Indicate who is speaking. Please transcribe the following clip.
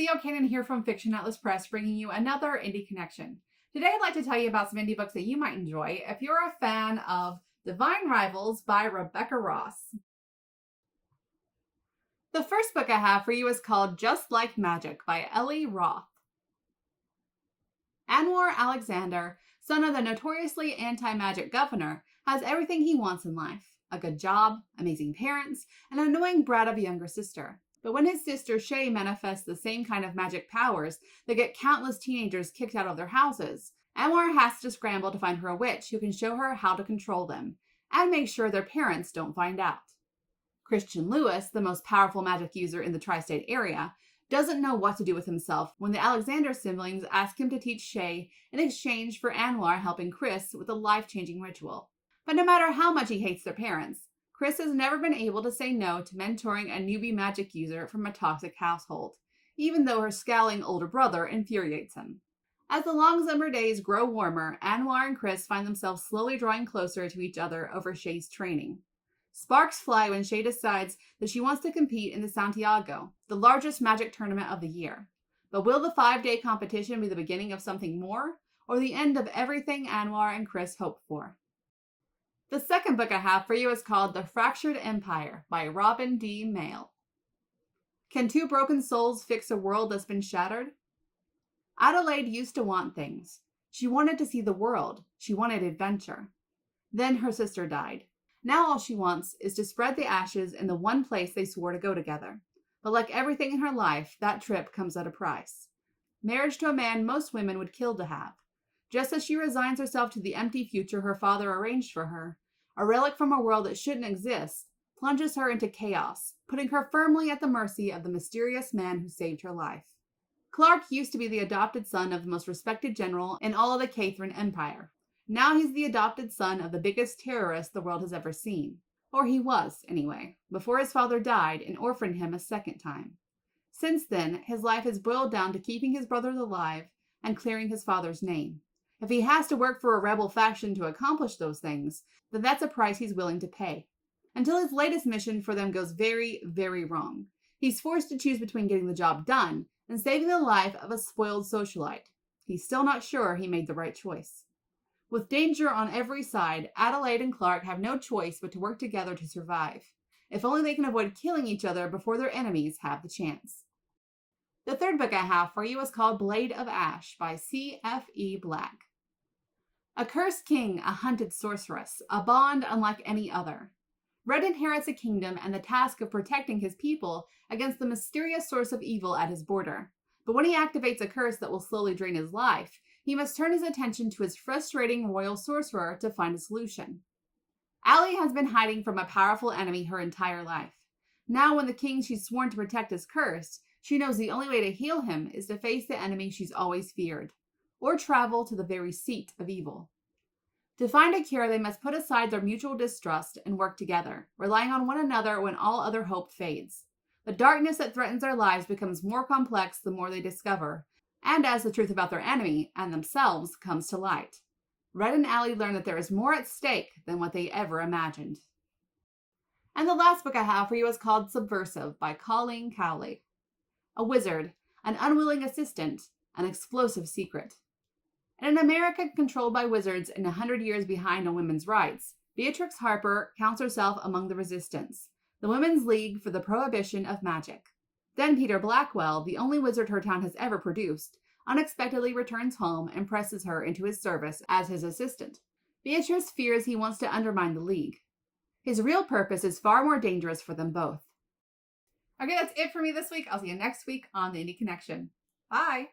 Speaker 1: Theo Cannon here from Fiction Atlas Press, bringing you another Indie Connection. Today I'd like to tell you about some indie books that you might enjoy if you're a fan of Divine Rivals by Rebecca Ross. The first book I have for you is called Just Like Magic by Ellie Roth. Anwar Alexander, son of the notoriously anti-magic governor, has everything he wants in life. A good job, amazing parents, and an annoying brat of a younger sister. But when his sister Shay manifests the same kind of magic powers that get countless teenagers kicked out of their houses, Anwar has to scramble to find her a witch who can show her how to control them, and make sure their parents don't find out. Christian Lewis, the most powerful magic user in the tri-state area, doesn't know what to do with himself when the Alexander siblings ask him to teach Shay in exchange for Anwar helping Chris with a life-changing ritual. But no matter how much he hates their parents, Chris has never been able to say no to mentoring a newbie magic user from a toxic household, even though her scowling older brother infuriates him. As the long summer days grow warmer, Anwar and Chris find themselves slowly drawing closer to each other over Shay's training. Sparks fly when Shay decides that she wants to compete in the Santiago, the largest magic tournament of the year. But will the 5-day competition be the beginning of something more, or the end of everything Anwar and Chris hope for? The second book I have for you is called The Fractured Empire by Robin D. Mayle. Can two broken souls fix a world that's been shattered? Adelaide used to want things. She wanted to see the world. She wanted adventure. Then her sister died. Now all she wants is to spread the ashes in the one place they swore to go together. But like everything in her life, that trip comes at a price. Marriage to a man most women would kill to have. Just as she resigns herself to the empty future her father arranged for her, a relic from a world that shouldn't exist plunges her into chaos, putting her firmly at the mercy of the mysterious man who saved her life. Clark used to be the adopted son of the most respected general in all of the Catherine Empire. Now he's the adopted son of the biggest terrorist the world has ever seen. Or he was, anyway, before his father died and orphaned him a second time. Since then, his life has boiled down to keeping his brothers alive and clearing his father's name. If he has to work for a rebel faction to accomplish those things, then that's a price he's willing to pay. Until his latest mission for them goes very, very wrong. He's forced to choose between getting the job done and saving the life of a spoiled socialite. He's still not sure he made the right choice. With danger on every side, Adelaide and Clark have no choice but to work together to survive. If only they can avoid killing each other before their enemies have the chance. The third book I have for you is called Blade of Ash by C.F.E. Black. A cursed king, a hunted sorceress, a bond unlike any other. Red inherits a kingdom and the task of protecting his people against the mysterious source of evil at his border. But when he activates a curse that will slowly drain his life, he must turn his attention to his frustrating royal sorcerer to find a solution. Allie has been hiding from a powerful enemy her entire life. Now when the king she's sworn to protect is cursed, she knows the only way to heal him is to face the enemy she's always feared, or travel to the very seat of evil. To find a cure, they must put aside their mutual distrust and work together, relying on one another when all other hope fades. The darkness that threatens their lives becomes more complex the more they discover, and as the truth about their enemy and themselves comes to light. Red and Allie learn that there is more at stake than what they ever imagined. And the last book I have for you is called Subversive by Colleen Cowley. A wizard, an unwilling assistant, an explosive secret. In an America controlled by wizards and 100 years behind on women's rights, Beatrix Harper counts herself among the resistance, the Women's League for the Prohibition of Magic. Then Peter Blackwell, the only wizard her town has ever produced, unexpectedly returns home and presses her into his service as his assistant. Beatrice fears he wants to undermine the League. His real purpose is far more dangerous for them both. Okay, that's it for me this week. I'll see you next week on the Indie Connection. Bye!